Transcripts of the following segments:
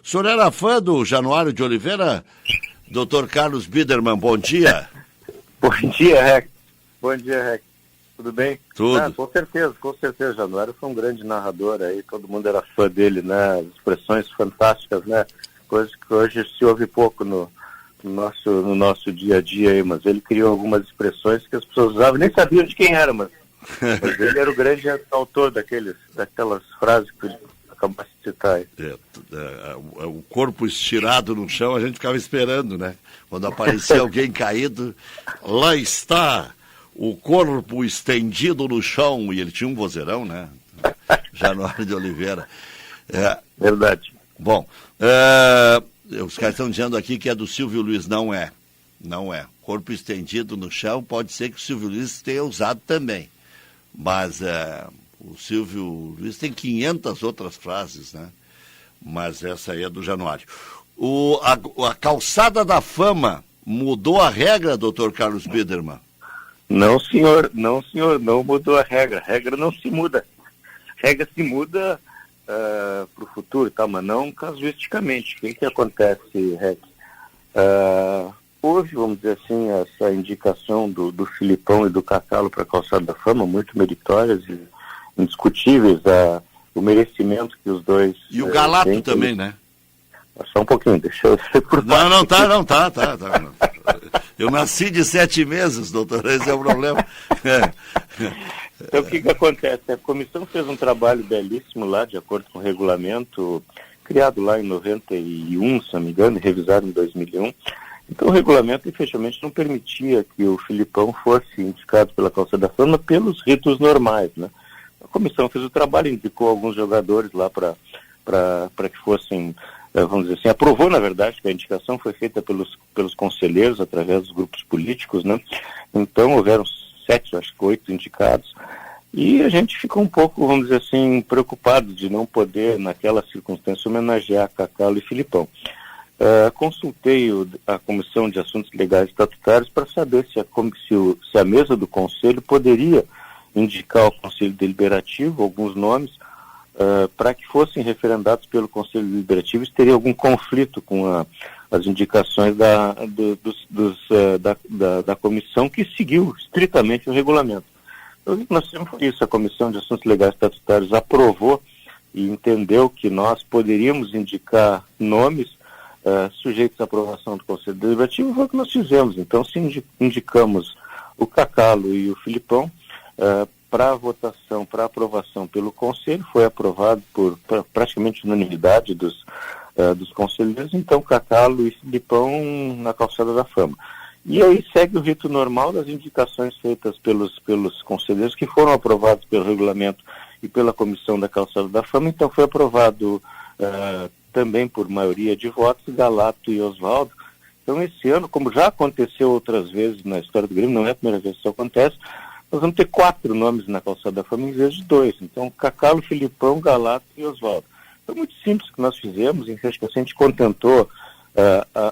O senhor era fã do Januário de Oliveira? Dr. Carlos Biderman, bom dia. Bom dia, Rex. Bom dia, Rex. Tudo bem? Tudo. Com certeza. Januário foi um grande narrador aí, todo mundo era fã dele, né? As expressões fantásticas, né? Coisas que hoje se ouve pouco no nosso dia a dia aí, mas ele criou algumas expressões que as pessoas usavam, nem sabiam de quem era, mas ele era o grande autor daquelas frases que ele acabaste de citar aí. O corpo estirado no chão, a gente ficava esperando, né? Quando aparecia alguém caído, lá está o corpo estendido no chão, e ele tinha um vozeirão, né? Januário de Oliveira. Verdade. Bom, os caras estão dizendo aqui que é do Silvio Luiz. Não é. Corpo estendido no chão, pode ser que o Silvio Luiz tenha usado também. Mas o Silvio Luiz tem 500 outras frases, né? Mas essa aí é do Januário. A calçada da fama mudou a regra, Dr. Carlos Biderman? Não, senhor, não mudou a regra. A regra não se muda. A regra se muda para o futuro, tá? Mas não casuisticamente. O que acontece, Rex? Houve, vamos dizer assim, essa indicação do Filipão e do Cacalo para a calçada da fama, muito meritórias e indiscutíveis, o merecimento que os dois... E o Galato também, né? Só um pouquinho, deixa eu ser por parte. Não, tá. Eu nasci de 7 meses, doutor, esse é o problema. Então, o que acontece? A comissão fez um trabalho belíssimo lá, de acordo com o regulamento, criado lá em 91, se não me engano, e revisado em 2001. Então, o regulamento, efetivamente, não permitia que o Filipão fosse indicado pela calçada da fama pelos ritos normais, né? A comissão fez o trabalho, indicou alguns jogadores lá para que fossem, vamos dizer assim, aprovou, na verdade, que a indicação foi feita pelos conselheiros, através dos grupos políticos, né? Então, houveram 7, acho que 8 indicados. E a gente ficou um pouco, vamos dizer assim, preocupado de não poder, naquela circunstância, homenagear Cacalo e Filipão. Consultei a Comissão de Assuntos Legais e Estatutários para saber se a mesa do Conselho poderia indicar ao Conselho Deliberativo alguns nomes para que fossem referendados pelo Conselho Deliberativo, se teria algum conflito com as indicações da comissão, que seguiu estritamente o regulamento. Então, nós fizemos isso. A Comissão de Assuntos Legais e Estatutários aprovou e entendeu que nós poderíamos indicar nomes sujeitos à aprovação do Conselho Deliberativo. Foi o que nós fizemos. Então, se indicamos o Cacalo e o Filipão para votação, para aprovação pelo Conselho, foi aprovado por praticamente unanimidade dos conselheiros. Então, Cacalo e Filipão na calçada da fama. E aí segue o rito normal das indicações feitas pelos conselheiros, que foram aprovados pelo regulamento e pela comissão da calçada da fama. Então, foi aprovado também por maioria de votos, Galato e Oswaldo. Então, esse ano, como já aconteceu outras vezes na história do Grêmio, não é a primeira vez que isso acontece, nós vamos ter 4 nomes na calçada da fama em vez de 2. Então, Cacalo, Filipão, Galato e Oswaldo. Foi muito simples o que nós fizemos, em que a gente contentou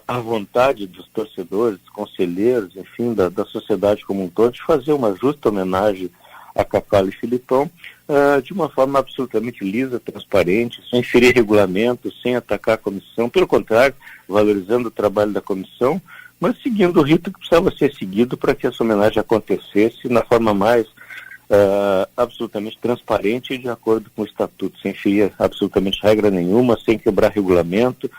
a vontade dos torcedores, dos conselheiros, enfim, da sociedade como um todo, de fazer uma justa homenagem a Cacalo e Filipão, de uma forma absolutamente lisa, transparente, sem ferir regulamento, sem atacar a comissão, pelo contrário, valorizando o trabalho da comissão, mas seguindo o rito que precisava ser seguido para que essa homenagem acontecesse na forma mais absolutamente transparente e de acordo com o estatuto, sem ferir absolutamente regra nenhuma, sem quebrar regulamento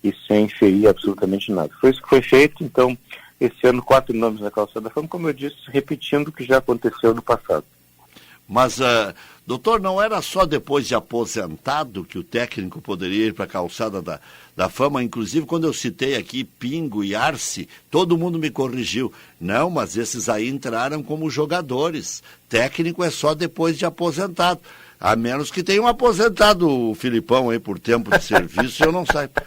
e sem ferir absolutamente nada. Foi isso que foi feito. Então, esse ano 4 nomes na calçada da fama, como eu disse, repetindo o que já aconteceu no passado. Mas, doutor, não era só depois de aposentado que o técnico poderia ir para a calçada da fama? Inclusive, quando eu citei aqui Pingo e Arce, todo mundo me corrigiu. Não, mas esses aí entraram como jogadores. Técnico é só depois de aposentado. A menos que tenham aposentado o Filipão aí por tempo de serviço, eu não saiba.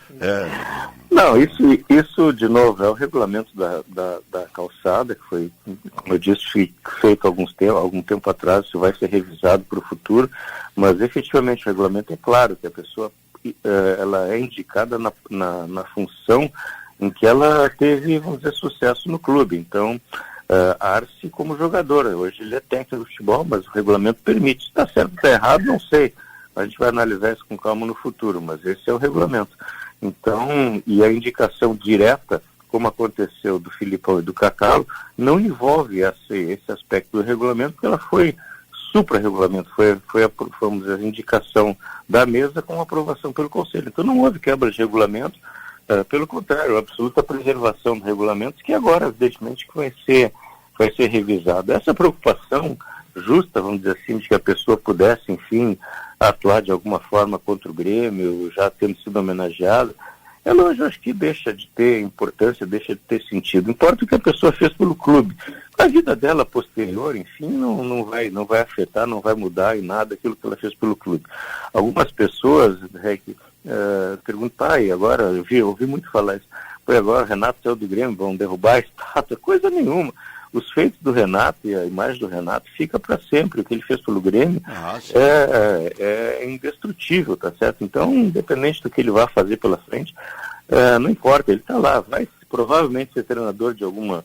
Não, isso de novo é o regulamento da calçada, que foi, como eu disse, feito algum tempo atrás. Isso vai ser revisado para o futuro, mas efetivamente o regulamento é claro que a pessoa ela é indicada na função em que ela teve, vamos dizer, sucesso no clube. Então, Arce como jogador, hoje ele é técnico de futebol, mas o regulamento permite. Se está certo ou está errado, não sei. A gente vai analisar isso com calma no futuro, mas esse é o regulamento. Então, e a indicação direta, como aconteceu do Filipão e do Cacalo, não envolve esse aspecto do regulamento, porque ela foi supra-regulamento, vamos dizer, a indicação da mesa com aprovação pelo Conselho. Então não houve quebra de regulamento, pelo contrário, a absoluta preservação do regulamento, que agora, evidentemente, que vai ser revisado. Essa preocupação justa, vamos dizer assim, de que a pessoa pudesse, enfim, atuar de alguma forma contra o Grêmio, já tendo sido homenageada, ela hoje eu acho que deixa de ter importância, deixa de ter sentido. Importa o que a pessoa fez pelo clube. A vida dela posterior, enfim, não vai afetar, não vai mudar em nada aquilo que ela fez pelo clube. Algumas pessoas, perguntam, e agora, eu ouvi muito falar isso, foi agora o Renato saiu do Grêmio, vão derrubar a estátua, coisa nenhuma. Os feitos do Renato e a imagem do Renato fica para sempre. O que ele fez pelo Grêmio é indestrutível, tá certo? Então, independente do que ele vá fazer pela frente, não importa, ele está lá, vai provavelmente ser treinador de alguma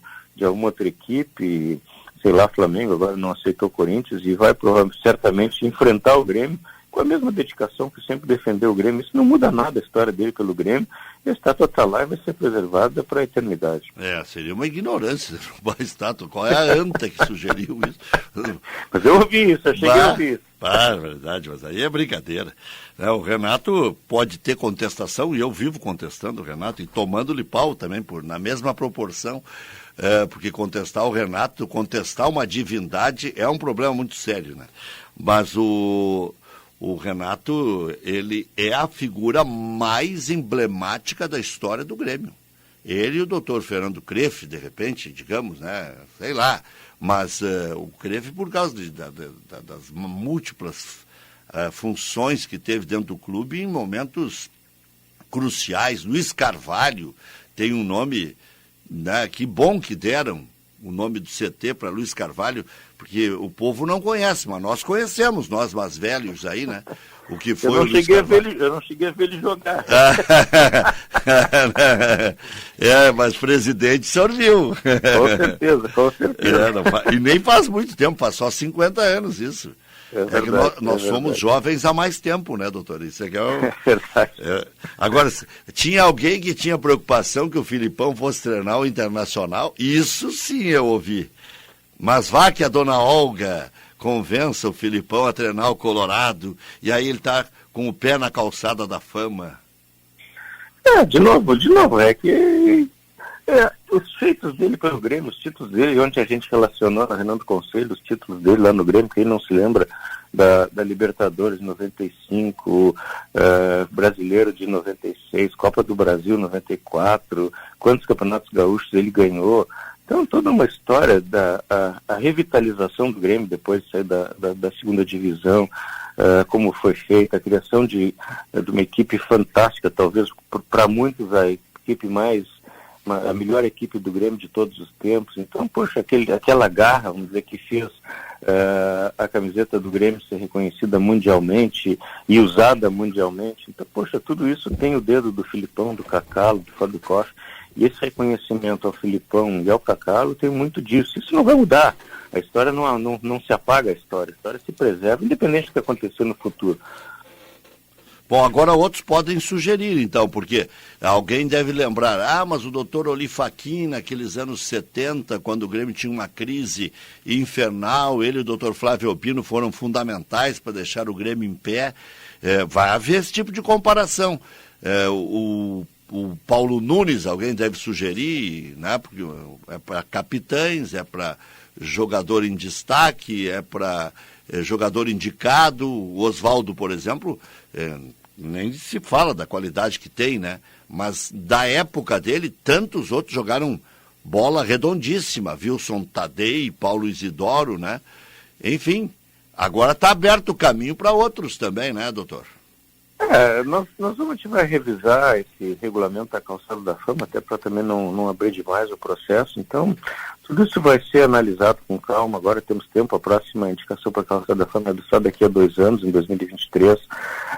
outra equipe, sei lá, Flamengo, agora não aceitou o Corinthians, e vai certamente enfrentar o Grêmio com a mesma dedicação que sempre defendeu o Grêmio. Isso não muda nada a história dele pelo Grêmio. A estátua está lá e vai ser preservada para a eternidade. Seria uma ignorância a estátua. Qual é a anta que sugeriu isso? Mas eu ouvi isso, eu cheguei a ouvir isso. É verdade, mas aí é brincadeira. O Renato pode ter contestação, e eu vivo contestando o Renato, e tomando-lhe pau também, na mesma proporção, porque contestar o Renato, contestar uma divindade é um problema muito sério, né? Mas o Renato, ele é a figura mais emblemática da história do Grêmio. Ele e o doutor Fernando Kreff, de repente, digamos, né? Sei lá. Mas o Kreff, por causa das múltiplas funções que teve dentro do clube em momentos cruciais. Luiz Carvalho tem um nome, né? Que bom que deram o nome do CT para Luiz Carvalho, porque o povo não conhece, mas nós conhecemos, nós mais velhos aí, né? O que foi eu não cheguei a ver ele jogar. Mas presidente, o senhor viu. Com certeza. E nem faz muito tempo, faz só 50 anos isso. Que nós somos jovens há mais tempo, né, doutor? Isso é que é verdade. Agora, tinha alguém que tinha preocupação que o Filipão fosse treinar o Internacional? Isso sim eu ouvi. Mas vá que a dona Olga convença o Filipão a treinar o Colorado, e aí ele está com o pé na calçada da fama. De novo, é que os feitos dele pelo Grêmio, os títulos dele, onde a gente relacionou na Renan do Conselho, os títulos dele lá no Grêmio, quem não se lembra da Libertadores de 95, Brasileiro de 96, Copa do Brasil 94, quantos campeonatos gaúchos ele ganhou. Então, toda uma história a revitalização do Grêmio depois de sair da segunda divisão, como foi feita, a criação de uma equipe fantástica, talvez para muitos a melhor equipe do Grêmio de todos os tempos. Então, poxa, aquela garra, vamos dizer, que fez a camiseta do Grêmio ser reconhecida mundialmente e usada mundialmente. Então, poxa, tudo isso tem o dedo do Filipão, do Cacalo, do Fábio Koch. E esse reconhecimento ao Filipão e ao Cacalo tem muito disso. Isso não vai mudar. A história não se apaga, a história se preserva, independente do que acontecer no futuro. Bom, agora outros podem sugerir, então, porque alguém deve lembrar, mas o doutor Olifaquim, naqueles anos 70, quando o Grêmio tinha uma crise infernal, ele e o doutor Flávio Opino foram fundamentais para deixar o Grêmio em pé. Vai haver esse tipo de comparação. O Paulo Nunes, alguém deve sugerir, né? Porque é para capitães, é para jogador em destaque, é para jogador indicado. O Oswaldo, por exemplo, nem se fala da qualidade que tem, né? Mas da época dele, tantos outros jogaram bola redondíssima. Wilson Tadei, Paulo Isidoro, né? Enfim, agora está aberto o caminho para outros também, né, doutor? Nós vamos revisar esse regulamento da Calçada da Fama, até para também não abrir demais o processo. Então, tudo isso vai ser analisado com calma. Agora temos tempo, a próxima indicação para a Calçada da Fama é só daqui a 2 anos, em 2023.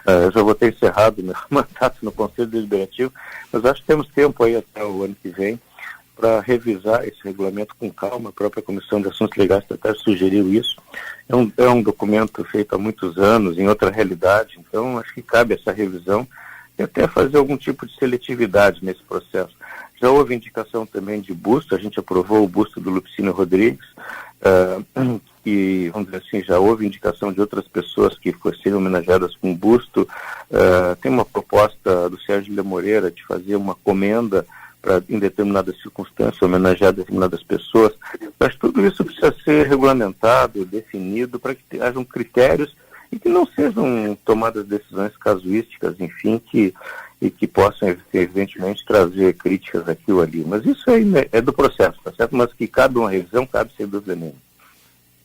Eu já vou ter encerrado meu mandato no Conselho Deliberativo, mas acho que temos tempo aí até o ano que vem para revisar esse regulamento com calma. A própria Comissão de Assuntos Legais até sugeriu isso. É um documento feito há muitos anos, em outra realidade, então acho que cabe essa revisão. e até fazer algum tipo de seletividade nesse processo. Já houve indicação também de busto, a gente aprovou o busto do Lupicínio Rodrigues, e, vamos dizer assim, já houve indicação de outras pessoas que fossem homenageadas com busto. Tem uma proposta do Sérgio Lima Moreira de fazer uma comenda para, em determinadas circunstâncias, homenagear determinadas pessoas. Mas tudo isso precisa ser regulamentado, definido, para que hajam critérios e que não sejam tomadas decisões casuísticas, enfim, que possam, evidentemente, trazer críticas aqui ou ali. Mas isso é do processo, tá certo? Mas que cabe uma revisão, cabe sem dúvida nenhuma.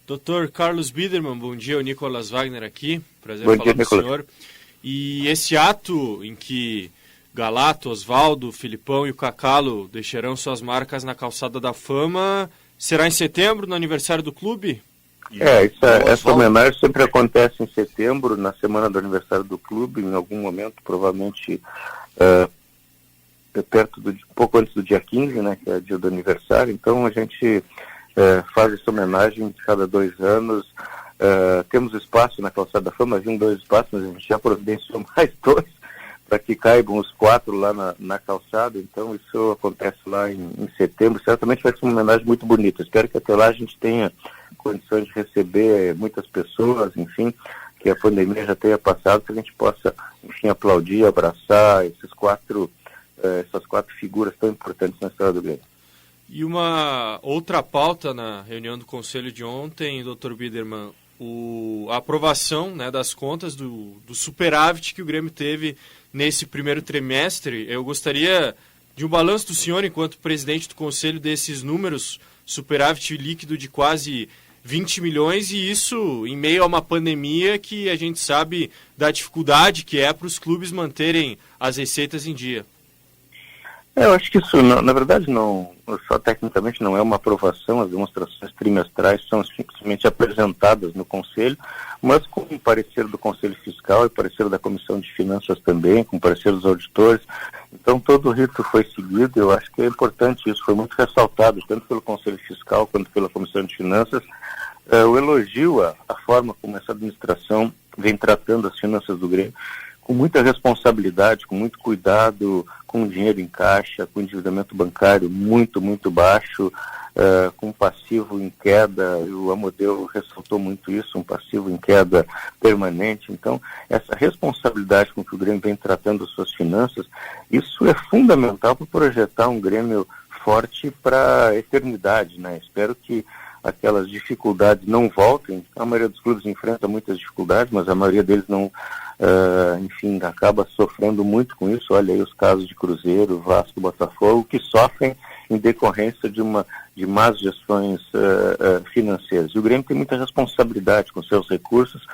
Dr. Carlos Biderman, bom dia, o Nicolas Wagner aqui, prazer bom falar dia, com o senhor. E esse ato em que Galato, Osvaldo, Filipão e o Cacalo deixarão suas marcas na Calçada da Fama, será em setembro, no aniversário do clube? Essa homenagem sempre acontece em setembro, na semana do aniversário do clube, em algum momento, provavelmente pouco antes do dia 15, né, que é o dia do aniversário. Então a gente faz essa homenagem cada 2 anos. Temos espaço na Calçada da Fama, haviam 2 espaços, mas a gente já providenciou mais 2 para que caibam os 4 lá na calçada. Então isso acontece lá em setembro. Certamente vai ser uma homenagem muito bonita. Espero que até lá a gente tenha condições de receber muitas pessoas, enfim, que a pandemia já tenha passado, que a gente possa, enfim, aplaudir, abraçar essas 4 figuras tão importantes na história do Grêmio. E uma outra pauta na reunião do Conselho de ontem, Dr. Biderman, a aprovação, né, das contas do superávit que o Grêmio teve nesse primeiro trimestre. Eu gostaria de um balanço do senhor, enquanto presidente do Conselho, desses números, superávit líquido de quase 20 milhões, e isso em meio a uma pandemia que a gente sabe da dificuldade que é para os clubes manterem as receitas em dia. Eu acho que isso, na verdade, não, só tecnicamente não é uma aprovação. As demonstrações trimestrais são simplesmente apresentadas no Conselho, mas com o parecer do Conselho Fiscal e parecer da Comissão de Finanças também, com o parecer dos auditores. Então, todo o rito foi seguido. Eu acho que é importante isso, foi muito ressaltado, tanto pelo Conselho Fiscal quanto pela Comissão de Finanças, o elogio à forma como essa administração vem tratando as finanças do Grêmio, com muita responsabilidade, com muito cuidado, com dinheiro em caixa, com endividamento bancário muito, muito baixo, com passivo em queda. O Amodeu ressaltou muito isso, um passivo em queda permanente. Então, essa responsabilidade com que o Grêmio vem tratando as suas finanças, isso é fundamental para projetar um Grêmio forte para a eternidade, né? Espero que aquelas dificuldades não voltem. A maioria dos clubes enfrenta muitas dificuldades, mas a maioria deles não, enfim, acaba sofrendo muito com isso. Olha aí os casos de Cruzeiro, Vasco, Botafogo, que sofrem em decorrência de más gestões financeiras. E o Grêmio tem muita responsabilidade com seus recursos.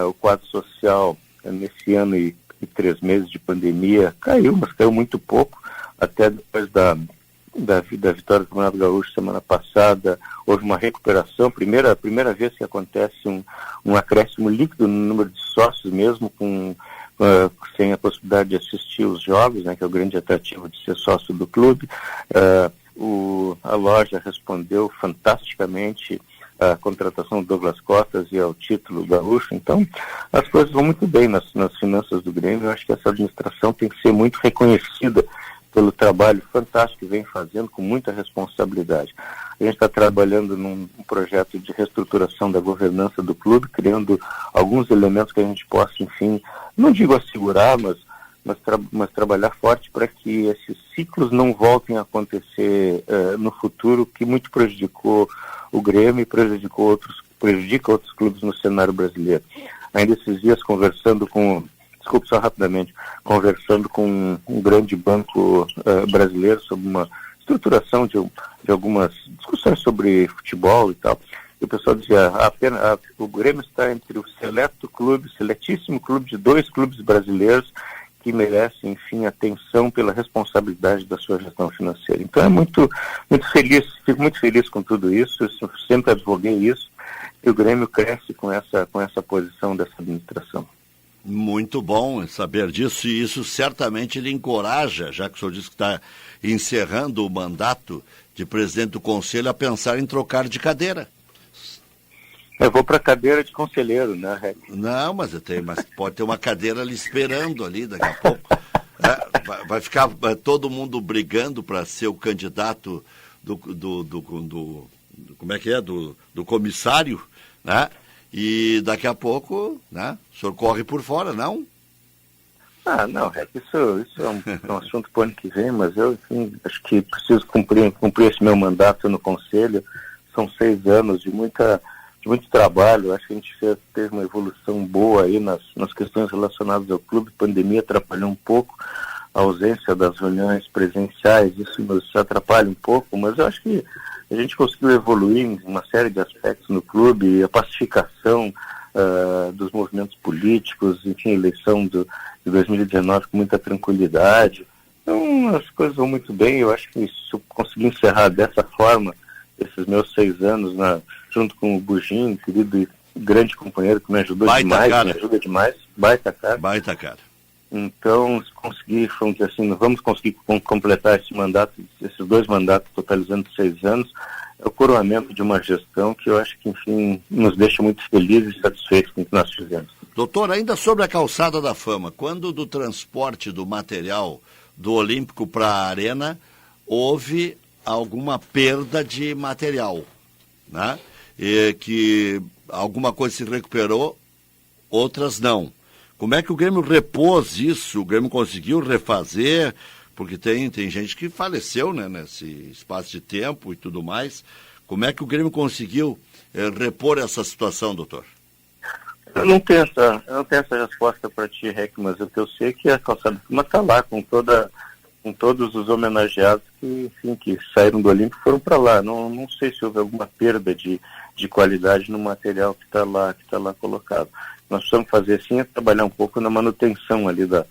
O quadro social, nesse ano e 3 meses de pandemia, caiu, mas caiu muito pouco, até depois da vitória do Campeonato Gaúcho semana passada. Houve uma recuperação, primeira vez que acontece um acréscimo líquido no número de sócios, mesmo sem a possibilidade de assistir os jogos, né, que é o grande atrativo de ser sócio do clube. A loja respondeu fantasticamente à contratação do Douglas Costas e ao título gaúcho. Então, as coisas vão muito bem nas finanças do Grêmio. Eu acho que essa administração tem que ser muito reconhecida pelo trabalho fantástico que vem fazendo, com muita responsabilidade. A gente está trabalhando num projeto de reestruturação da governança do clube, criando alguns elementos que a gente possa, enfim, não digo assegurar, mas trabalhar forte para que esses ciclos não voltem a acontecer no futuro, que muito prejudicou o Grêmio e prejudica outros clubes no cenário brasileiro. Ainda esses dias, conversando com um grande banco brasileiro sobre uma estruturação de algumas discussões sobre futebol e tal, e o pessoal dizia, o Grêmio está entre o seletíssimo clube de 2 clubes brasileiros que merecem, enfim, atenção pela responsabilidade da sua gestão financeira. Então é muito, muito feliz, fico muito feliz com tudo isso, eu sempre advoguei isso, e o Grêmio cresce com essa posição dessa administração. Muito bom saber disso, e isso certamente lhe encoraja, já que o senhor disse que está encerrando o mandato de presidente do Conselho, a pensar em trocar de cadeira. Eu vou para a cadeira de conselheiro, né, Rec? Não, mas pode ter uma cadeira ali esperando ali daqui a pouco. Vai ficar todo mundo brigando para ser o candidato do como é que é? Do comissário, né? E daqui a pouco, né? O senhor corre por fora, não? Não, Rec, isso é um assunto para o ano que vem, mas eu, enfim, acho que preciso cumprir esse meu mandato no Conselho. São 6 anos de muito trabalho. Acho que a gente teve uma evolução boa aí nas questões relacionadas ao clube. A pandemia atrapalhou um pouco, a ausência das reuniões presenciais, isso nos atrapalha um pouco, mas eu acho que a gente conseguiu evoluir em uma série de aspectos no clube, a pacificação dos movimentos políticos, enfim, a eleição de 2019 com muita tranquilidade. Então, as coisas vão muito bem. Eu acho que se eu conseguir encerrar dessa forma esses meus 6 anos, junto com o Bugin, querido e grande companheiro que me ajudou demais, me ajuda demais, baita cara. Então, se conseguir, vamos conseguir completar esse mandato, esses 2 mandatos, totalizando 6 anos, é o coroamento de uma gestão que eu acho que, enfim, nos deixa muito felizes e satisfeitos com o que nós fizemos. Doutor, ainda sobre a calçada da fama, quando do transporte do material do Olímpico para a Arena, houve alguma perda de material, né? E que alguma coisa se recuperou, outras não. Como é que o Grêmio repôs isso? O Grêmio conseguiu refazer? Porque tem gente que faleceu, né, nesse espaço de tempo e tudo mais. Como é que o Grêmio conseguiu repor essa situação, doutor? Eu não tenho essa resposta para ti, Rec, mas o que eu sei é que a calçada de cima está lá, com todos os homenageados que saíram do Olímpico e foram para lá. Não sei se houve alguma perda de qualidade no material que está lá colocado. Nós precisamos fazer assim, é trabalhar um pouco na manutenção ali da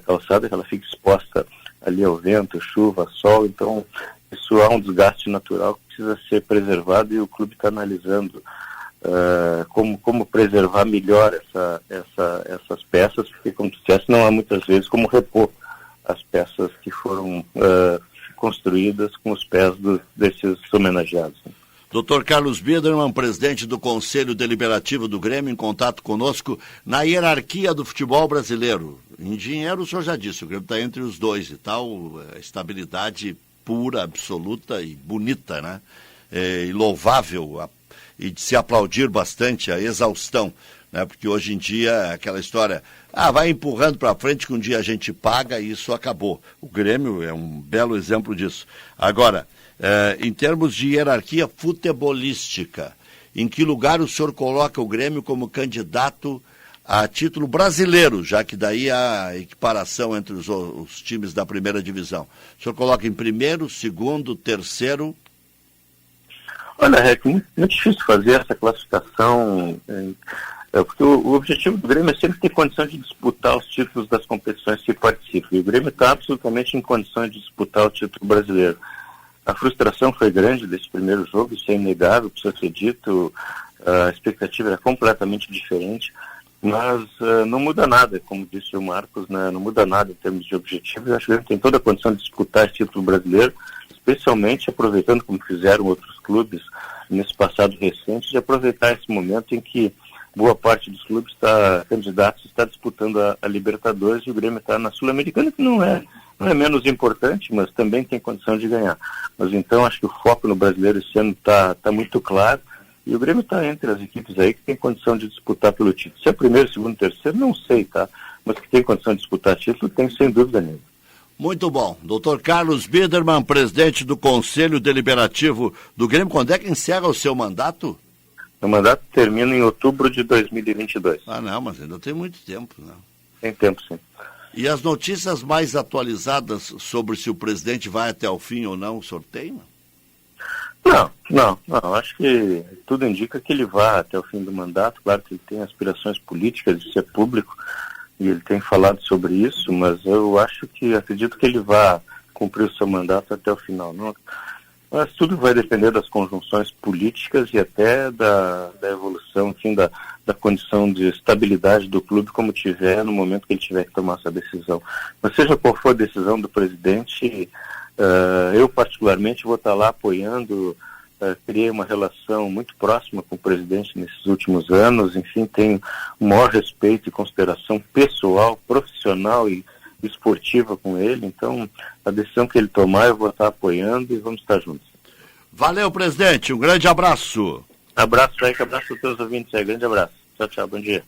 calçada, que ela fica exposta ali ao vento, chuva, sol, então isso há um desgaste natural que precisa ser preservado e o clube está analisando como preservar melhor essas peças, porque, como tu disseste, não há muitas vezes como repor as peças que foram construídas com os pés desses homenageados. Dr. Carlos Biedermann, presidente do Conselho Deliberativo do Grêmio, em contato conosco na hierarquia do futebol brasileiro. Em dinheiro, o senhor já disse, o Grêmio está entre os dois e tal, estabilidade pura, absoluta e bonita, né? E louvável, e de se aplaudir bastante a exaustão, né? Porque hoje em dia aquela história, vai empurrando para frente que um dia a gente paga e isso acabou. O Grêmio é um belo exemplo disso. Agora, em termos de hierarquia futebolística, em que lugar o senhor coloca o Grêmio como candidato a título brasileiro, já que daí há equiparação entre os times da primeira divisão? O senhor coloca em primeiro, segundo, terceiro? Olha, Rec, muito difícil fazer essa classificação, porque o objetivo do Grêmio é sempre ter condição de disputar os títulos das competições que participa. E o Grêmio está absolutamente em condições de disputar o título brasileiro. A frustração foi grande desse primeiro jogo, isso é inegável, precisa ser dito, a expectativa era completamente diferente, mas não muda nada, como disse o Marcos, né, não muda nada em termos de objetivo. Eu acho que ele tem toda a condição de disputar esse título brasileiro, especialmente aproveitando, como fizeram outros clubes nesse passado recente, de aproveitar esse momento em que boa parte dos clubes candidatos está disputando a Libertadores e o Grêmio está na Sul-Americana, que não é menos importante, mas também tem condição de ganhar. Mas então acho que o foco no brasileiro esse ano está muito claro e o Grêmio está entre as equipes aí que tem condição de disputar pelo título. Se é primeiro, segundo, terceiro, não sei, tá? Mas que tem condição de disputar título, tem sem dúvida nenhuma. Muito bom. Dr. Carlos Biedermann, presidente do Conselho Deliberativo do Grêmio, quando é que encerra o seu mandato? O mandato termina em outubro de 2022. Não, mas ainda tem muito tempo, né? Tem tempo, sim. E as notícias mais atualizadas sobre se o presidente vai até o fim ou não, o senhor tem? Não. Acho que tudo indica que ele vai até o fim do mandato. Claro que ele tem aspirações políticas de ser público e ele tem falado sobre isso, mas eu acredito que ele vai cumprir o seu mandato até o final. Não? Mas tudo vai depender das conjunções políticas e até da evolução, enfim, da condição de estabilidade do clube como tiver no momento que ele tiver que tomar essa decisão. Mas seja qual for a decisão do presidente, eu particularmente vou estar lá apoiando criei uma relação muito próxima com o presidente nesses últimos anos, enfim, tenho o maior respeito e consideração pessoal, profissional e esportiva com ele, então a decisão que ele tomar eu vou estar apoiando e vamos estar juntos. Valeu, presidente, um grande abraço. Abraço, Kaique, abraço aos teus ouvintes aí, grande abraço. Tchau, tchau, bom dia.